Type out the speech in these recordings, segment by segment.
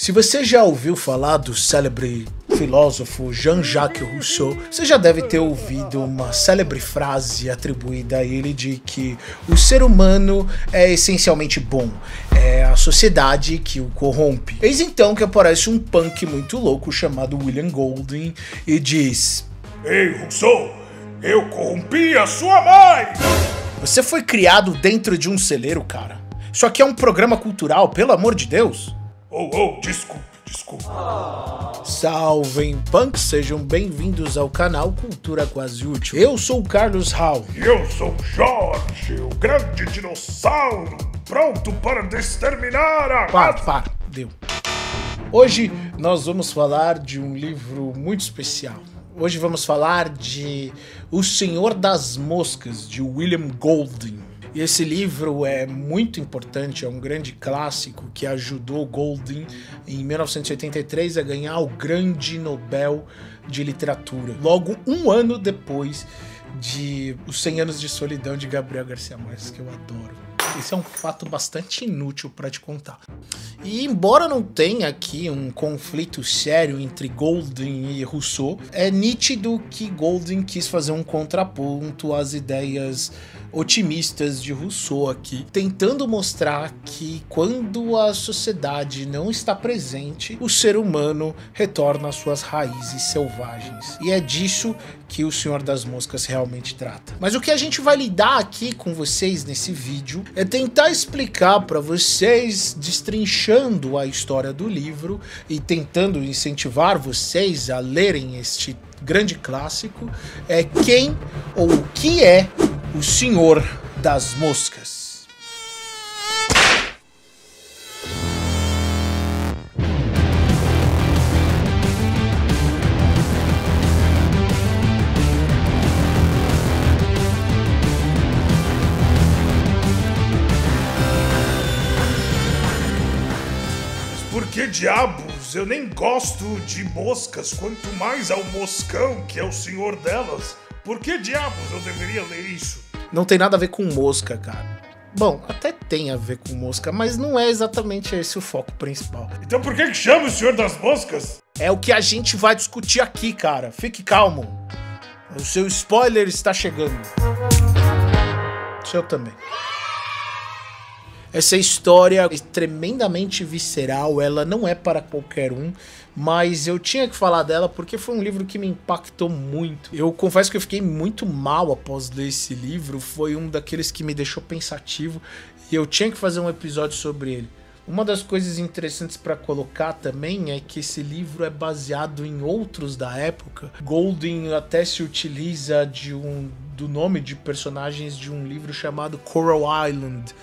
Se você já ouviu falar do célebre filósofo Jean-Jacques Rousseau, você já deve ter ouvido uma célebre frase atribuída a ele de que o ser humano é essencialmente bom, é a sociedade que o corrompe. Eis então que aparece um punk muito louco chamado William Golding e diz: Ei, Rousseau, eu corrompi a sua mãe! Você foi criado dentro de um celeiro, cara. Isso aqui é um programa cultural, pelo amor de Deus. Desculpe. Salvem punks, sejam bem-vindos ao canal Cultura Quase Útil. Eu sou o Carlos Hall. E eu sou o Jorge, o grande dinossauro, pronto para exterminar a... Para, deu. Hoje nós vamos falar de um livro muito especial. Hoje vamos falar de O Senhor das Moscas, de William Golding. E esse livro é muito importante, é um grande clássico que ajudou Golding em 1983 a ganhar o Grande Nobel de Literatura, logo um ano depois de Os 100 Anos de Solidão de Gabriel Garcia Marques, que eu adoro. Esse é um fato bastante inútil para te contar. E embora não tenha aqui um conflito sério entre Golding e Rousseau, é nítido que Golding quis fazer um contraponto às ideias otimistas de Rousseau aqui, tentando mostrar que quando a sociedade não está presente, o ser humano retorna às suas raízes selvagens. E é disso que o Senhor das Moscas realmente trata. Mas o que a gente vai lidar aqui com vocês nesse vídeo é tentar explicar para vocês, destrinchando a história do livro e tentando incentivar vocês a lerem este grande clássico, quem ou o que é o Senhor das Moscas. Por que diabos? Eu nem gosto de moscas, quanto mais ao moscão, que é o senhor delas. Por que diabos eu deveria ler isso? Não tem nada a ver com mosca, cara. Bom, até tem a ver com mosca, mas não é exatamente esse o foco principal. Então por que chama o Senhor das Moscas? É o que a gente vai discutir aqui, cara. Fique calmo. O seu spoiler está chegando. O seu também. Essa história é tremendamente visceral, ela não é para qualquer um, mas eu tinha que falar dela porque foi um livro que me impactou muito. Eu confesso que eu fiquei muito mal após ler esse livro, foi um daqueles que me deixou pensativo e eu tinha que fazer um episódio sobre ele. Uma das coisas interessantes para colocar também é que esse livro é baseado em outros da época. Golding até se utiliza do nome de personagens de um livro chamado Coral Island,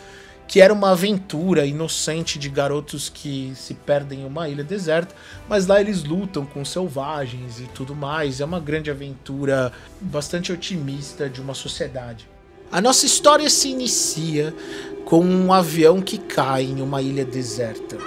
que era uma aventura inocente de garotos que se perdem em uma ilha deserta, mas lá eles lutam com selvagens e tudo mais. É uma grande aventura bastante otimista de uma sociedade. A nossa história se inicia com um avião que cai em uma ilha deserta.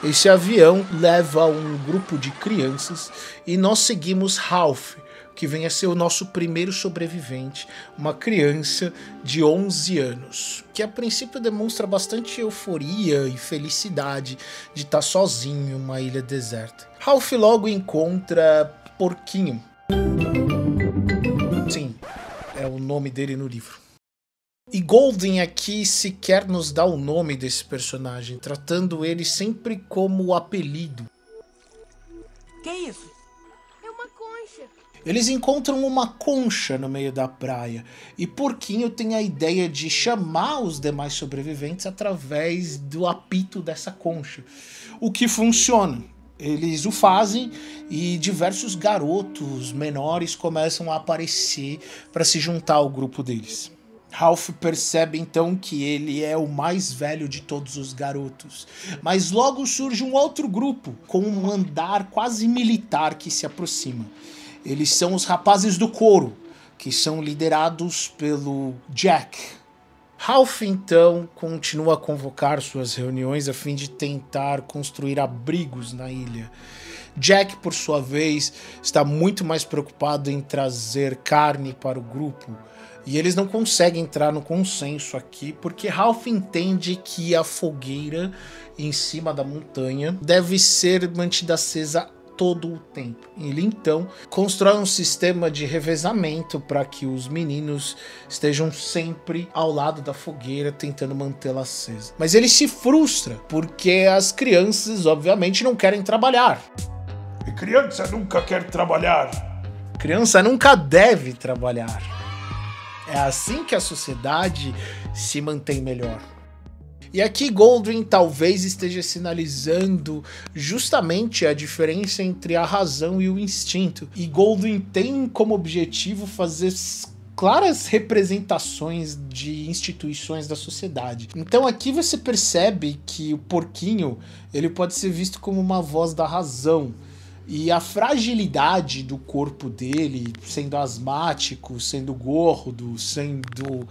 Esse avião leva um grupo de crianças e nós seguimos Ralph, que vem a ser o nosso primeiro sobrevivente, uma criança de 11 anos, que a princípio demonstra bastante euforia e felicidade de estar sozinho em uma ilha deserta. Ralph logo encontra Porquinho. Sim, é o nome dele no livro. E Golding aqui sequer nos dá o nome desse personagem, tratando ele sempre como apelido. Que isso? Eles encontram uma concha no meio da praia e Porquinho tem a ideia de chamar os demais sobreviventes através do apito dessa concha, o que funciona. Eles o fazem e diversos garotos menores começam a aparecer para se juntar ao grupo deles. Ralph percebe então que ele é o mais velho de todos os garotos, mas logo surge um outro grupo com um andar quase militar que se aproxima. Eles são os rapazes do coro, que são liderados pelo Jack. Ralph então continua a convocar suas reuniões a fim de tentar construir abrigos na ilha. Jack, por sua vez, está muito mais preocupado em trazer carne para o grupo E eles não conseguem entrar no consenso aqui, porque Ralph entende que a fogueira em cima da montanha deve ser mantida acesa todo o tempo. Ele então constrói um sistema de revezamento para que os meninos estejam sempre ao lado da fogueira tentando mantê-la acesa. Mas ele se frustra porque as crianças obviamente não querem trabalhar. E criança nunca quer trabalhar. Criança nunca deve trabalhar. É assim que a sociedade se mantém melhor. E aqui Goldwyn talvez esteja sinalizando justamente a diferença entre a razão e o instinto. E Goldwyn tem como objetivo fazer claras representações de instituições da sociedade. Então aqui você percebe que o porquinho ele pode ser visto como uma voz da razão. E a fragilidade do corpo dele, sendo asmático, sendo gordo, sendo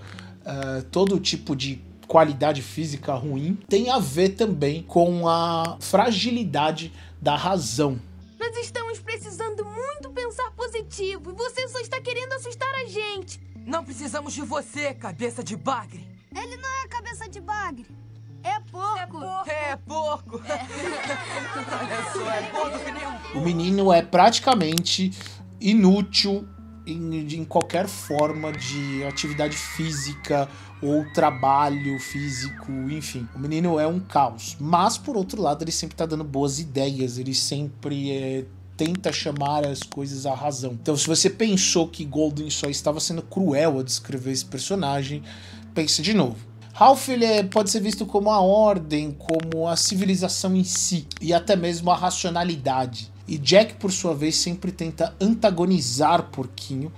todo tipo de qualidade física ruim, tem a ver também com a fragilidade da razão. Nós estamos precisando muito pensar positivo e você só está querendo assustar a gente. Não precisamos de você, cabeça de bagre. Ele não é cabeça de bagre. É porco. É porco. Olha só, é gordo que nem um porco. O menino é praticamente inútil em qualquer forma de atividade física ou trabalho físico, enfim. O menino é um caos. Mas, por outro lado, ele sempre tá dando boas ideias, ele sempre tenta chamar as coisas à razão. Então, se você pensou que Goldwyn só estava sendo cruel ao descrever esse personagem, pense de novo. Ralph ele pode ser visto como a ordem, como a civilização em si, e até mesmo a racionalidade. E Jack, por sua vez, sempre tenta antagonizar Porquinho,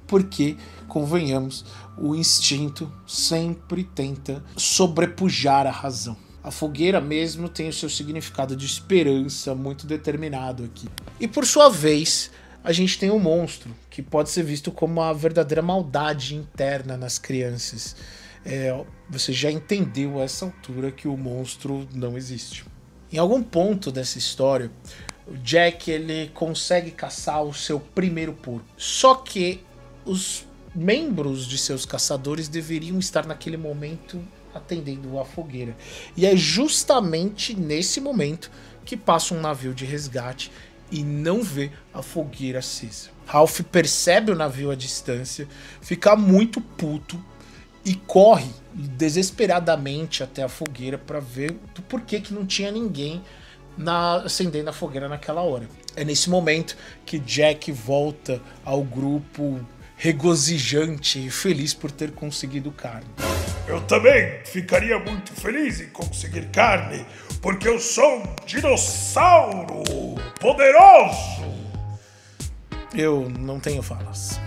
porque, convenhamos, o instinto sempre tenta sobrepujar a razão. A fogueira mesmo tem o seu significado de esperança muito determinado aqui. E por sua vez, a gente tem o monstro, que pode ser visto como a verdadeira maldade interna nas crianças. Você já entendeu a essa altura que o monstro não existe. Em algum ponto dessa história, o Jack ele consegue caçar o seu primeiro porco. Só que os membros de seus caçadores deveriam estar naquele momento atendendo a fogueira. E é justamente nesse momento que passa um navio de resgate e não vê a fogueira acesa. Ralph percebe o navio à distância, fica muito puto e corre desesperadamente até a fogueira para ver do porquê que não tinha ninguém acendendo a fogueira naquela hora. É nesse momento que Jack volta ao grupo regozijante e feliz por ter conseguido carne. Eu também ficaria muito feliz em conseguir carne, porque eu sou um dinossauro poderoso. Eu não tenho falas.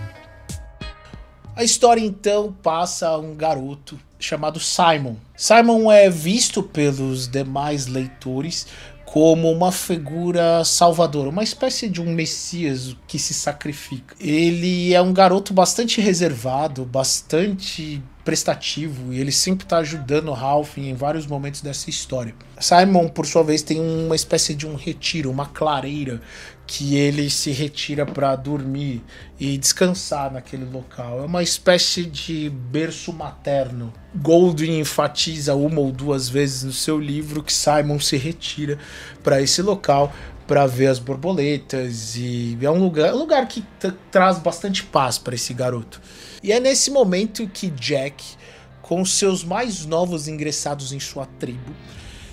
A história então passa a um garoto chamado Simon. Simon é visto pelos demais leitores como uma figura salvadora, uma espécie de um messias que se sacrifica. Ele é um garoto bastante reservado, bastante prestativo, e ele sempre está ajudando o Ralph em vários momentos dessa história. Simon, por sua vez, tem uma espécie de um retiro, uma clareira, que ele se retira para dormir e descansar naquele local. É uma espécie de berço materno. Goldwyn enfatiza uma ou duas vezes no seu livro que Simon se retira para esse local para ver as borboletas, e é um lugar que traz bastante paz para esse garoto. E é nesse momento que Jack, com seus mais novos ingressados em sua tribo,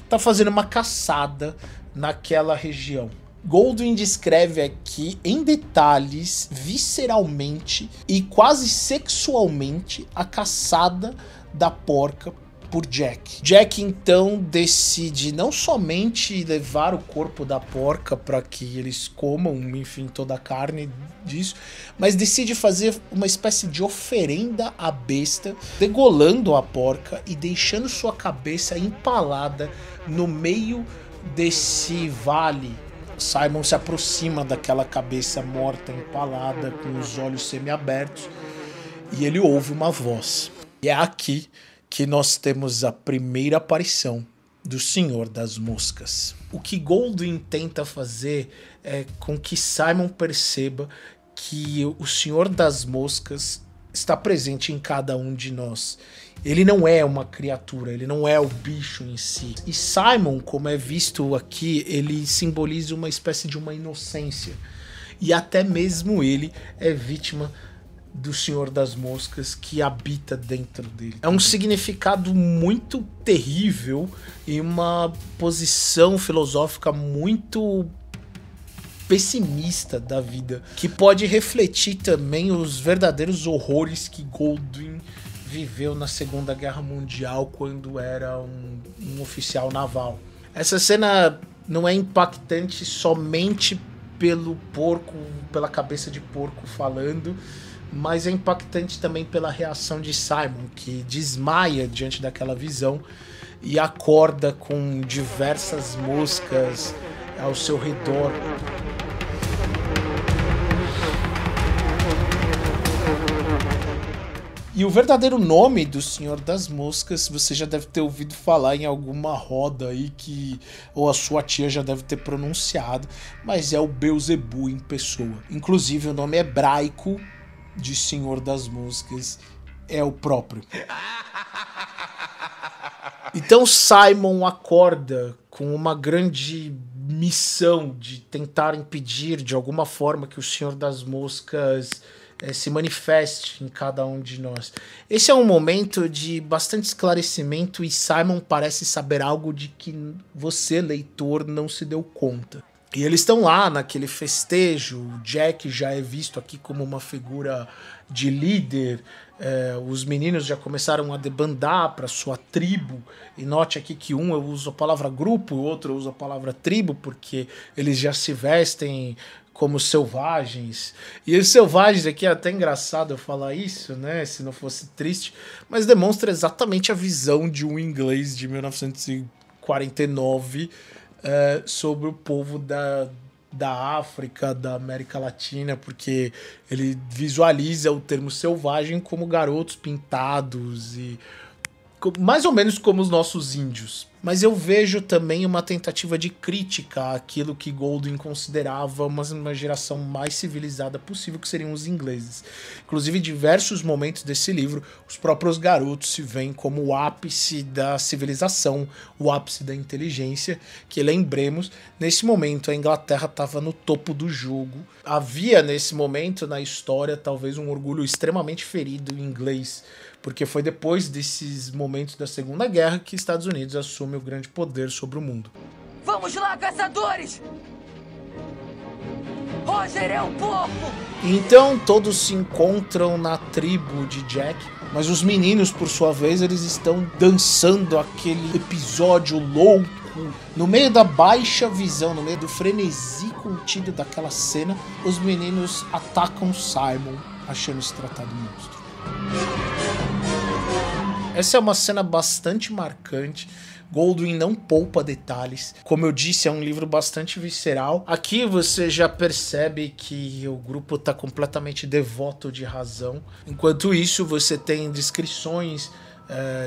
está fazendo uma caçada naquela região. Goldwyn descreve aqui em detalhes, visceralmente e quase sexualmente, a caçada da porca por Jack. Jack então decide não somente levar o corpo da porca para que eles comam, enfim, toda a carne disso, mas decide fazer uma espécie de oferenda à besta, degolando a porca e deixando sua cabeça empalada no meio desse vale. Simon se aproxima daquela cabeça morta, empalada, com os olhos semiabertos, e ele ouve uma voz. E é aqui que nós temos a primeira aparição do Senhor das Moscas. O que Goldwyn tenta fazer é com que Simon perceba que o Senhor das Moscas está presente em cada um de nós. Ele não é uma criatura, ele não é o bicho em si. E Simon, como é visto aqui, ele simboliza uma espécie de uma inocência. E até mesmo ele é vítima do Senhor das Moscas que habita dentro dele. É um significado muito terrível e uma posição filosófica muito pessimista da vida, que pode refletir também os verdadeiros horrores que Goldwyn viveu na Segunda Guerra Mundial quando era um oficial naval. Essa cena não é impactante somente pelo porco, pela cabeça de porco falando, mas é impactante também pela reação de Simon, que desmaia diante daquela visão e acorda com diversas moscas ao seu redor. E o verdadeiro nome do Senhor das Moscas você já deve ter ouvido falar em alguma roda aí ou a sua tia já deve ter pronunciado, mas é o Beelzebub em pessoa. Inclusive o nome hebraico de Senhor das Moscas é o próprio. Então Simon acorda com uma grande missão de tentar impedir de alguma forma que o Senhor das Moscas se manifeste em cada um de nós. Esse é um momento de bastante esclarecimento e Simon parece saber algo de que você, leitor, não se deu conta. E eles estão lá naquele festejo, o Jack já é visto aqui como uma figura de líder, os meninos já começaram a debandar para sua tribo, e note aqui que um eu uso a palavra grupo, o outro eu uso a palavra tribo, porque eles já se vestem como selvagens. E os selvagens aqui é até engraçado eu falar isso, né? Se não fosse triste, mas demonstra exatamente a visão de um inglês de 1949 sobre o povo da África, da América Latina, porque ele visualiza o termo selvagem como garotos pintados e mais ou menos como os nossos índios. Mas eu vejo também uma tentativa de crítica àquilo que Goldwyn considerava uma geração mais civilizada possível, que seriam os ingleses. Inclusive, em diversos momentos desse livro, os próprios garotos se veem como o ápice da civilização, o ápice da inteligência, que lembremos, nesse momento a Inglaterra estava no topo do jogo. Havia, nesse momento, na história, talvez um orgulho extremamente ferido em inglês, porque foi depois desses momentos da Segunda Guerra que Estados Unidos assume o grande poder sobre o mundo. Vamos lá, caçadores! Roger é um porco! Então todos se encontram na tribo de Jack, mas os meninos, por sua vez, eles estão dançando aquele episódio louco. No meio da baixa visão, no meio do frenesi contido daquela cena, os meninos atacam Simon, achando se tratar do monstro. Essa é uma cena bastante marcante. Goldwyn não poupa detalhes. Como eu disse, é um livro bastante visceral. Aqui você já percebe que o grupo está completamente devoto de razão. Enquanto isso, você tem descrições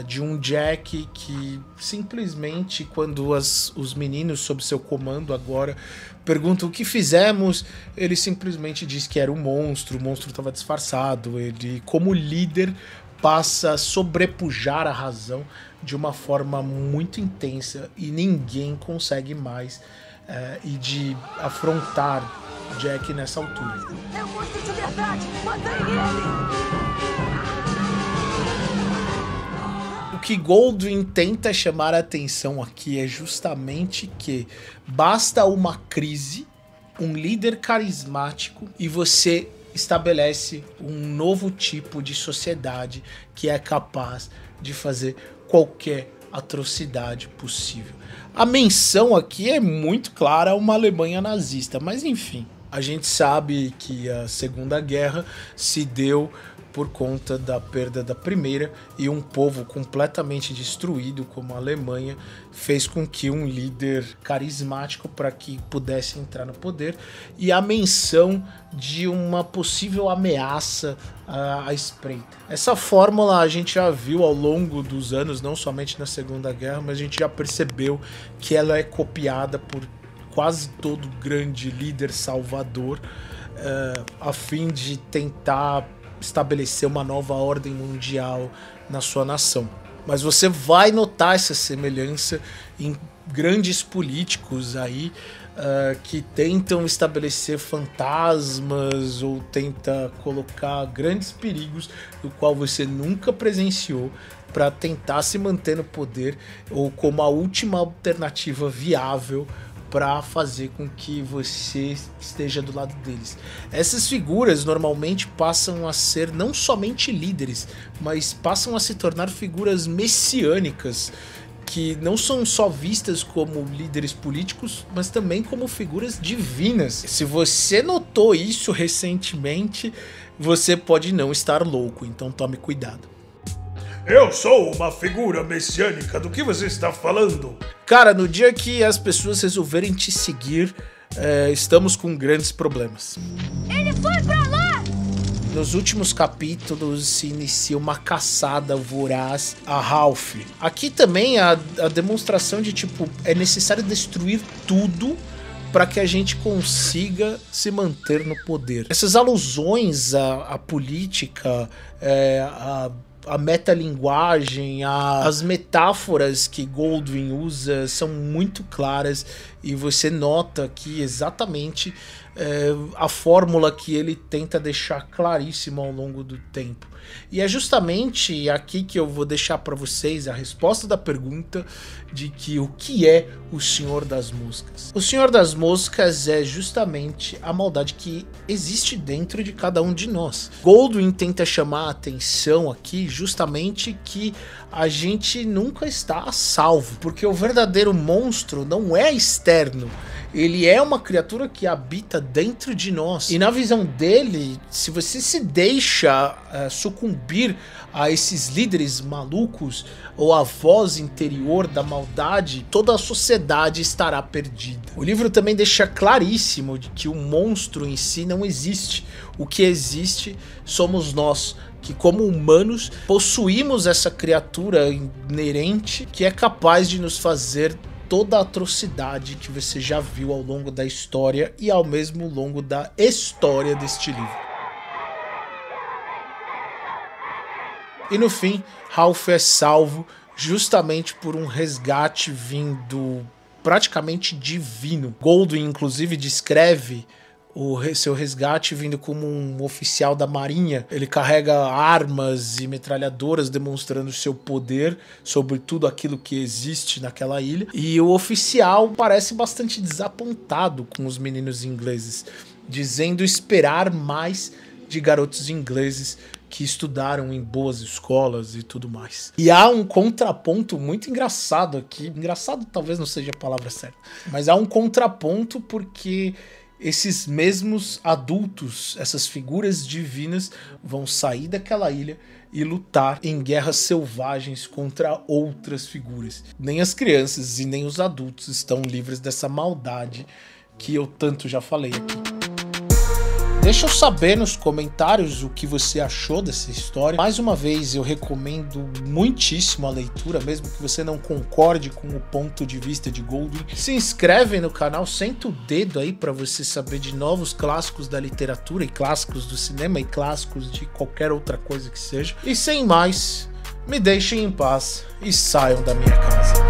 de um Jack que simplesmente, quando os meninos sob seu comando agora perguntam o que fizemos, ele simplesmente diz que era o monstro estava disfarçado. Ele, como líder, passa a sobrepujar a razão de uma forma muito intensa e ninguém consegue mais e de afrontar Jack nessa altura. É um monstro de verdade! Matem ele! O que Goldwyn tenta chamar a atenção aqui é justamente que basta uma crise, um líder carismático e você estabelece um novo tipo de sociedade que é capaz de fazer qualquer atrocidade possível. A menção aqui é muito clara a uma Alemanha nazista, mas enfim, a gente sabe que a Segunda Guerra se deu por conta da perda da Primeira, e um povo completamente destruído como a Alemanha fez com que um líder carismático para que pudesse entrar no poder, e a menção de uma possível ameaça à espreita. Essa fórmula a gente já viu ao longo dos anos, não somente na Segunda Guerra, mas a gente já percebeu que ela é copiada por quase todo grande líder salvador, a fim de tentar estabelecer uma nova ordem mundial na sua nação. Mas você vai notar essa semelhança em grandes políticos aí que tentam estabelecer fantasmas ou tenta colocar grandes perigos do qual você nunca presenciou para tentar se manter no poder ou como a última alternativa viável para fazer com que você esteja do lado deles. Essas figuras normalmente passam a ser não somente líderes, mas passam a se tornar figuras messiânicas, que não são só vistas como líderes políticos, mas também como figuras divinas. Se você notou isso recentemente, você pode não estar louco, então tome cuidado. Eu sou uma figura messiânica, do que você está falando? Cara, no dia que as pessoas resolverem te seguir, estamos com grandes problemas. Ele foi pra lá! Nos últimos capítulos se inicia uma caçada voraz a Ralph. Aqui também a demonstração de tipo, é necessário destruir tudo para que a gente consiga se manter no poder. Essas alusões à política, a metalinguagem, as metáforas que Goldwyn usa são muito claras e você nota aqui exatamente a fórmula que ele tenta deixar claríssima ao longo do tempo. E é justamente aqui que eu vou deixar para vocês a resposta da pergunta de que o que é o Senhor das Moscas. O Senhor das Moscas é justamente a maldade que existe dentro de cada um de nós. Goldwyn tenta chamar a atenção aqui justamente que a gente nunca está a salvo, porque o verdadeiro monstro não é externo, ele é uma criatura que habita dentro de nós. E na visão dele, se você se deixa sucumbir a esses líderes malucos ou a voz interior da maldade, toda a sociedade estará perdida. O livro também deixa claríssimo de que o monstro em si não existe. O que existe somos nós, que como humanos possuímos essa criatura inerente que é capaz de nos fazer toda a atrocidade que você já viu ao longo da história e ao mesmo longo da história deste livro. E no fim, Ralph é salvo justamente por um resgate vindo praticamente divino. Goldwyn inclusive descreve o seu resgate vindo como um oficial da marinha. Ele carrega armas e metralhadoras demonstrando seu poder sobre tudo aquilo que existe naquela ilha. E o oficial parece bastante desapontado com os meninos ingleses, dizendo esperar mais de garotos ingleses que estudaram em boas escolas e tudo mais. E há um contraponto muito engraçado aqui. Engraçado talvez não seja a palavra certa, mas há um contraponto porque esses mesmos adultos, essas figuras divinas, vão sair daquela ilha e lutar em guerras selvagens contra outras figuras. Nem as crianças e nem os adultos estão livres dessa maldade que eu tanto já falei aqui. Deixa eu saber nos comentários o que você achou dessa história. Mais uma vez, eu recomendo muitíssimo a leitura, mesmo que você não concorde com o ponto de vista de Goldwyn. Se inscreve no canal, senta o dedo aí para você saber de novos clássicos da literatura e clássicos do cinema e clássicos de qualquer outra coisa que seja. E sem mais, me deixem em paz e saiam da minha casa.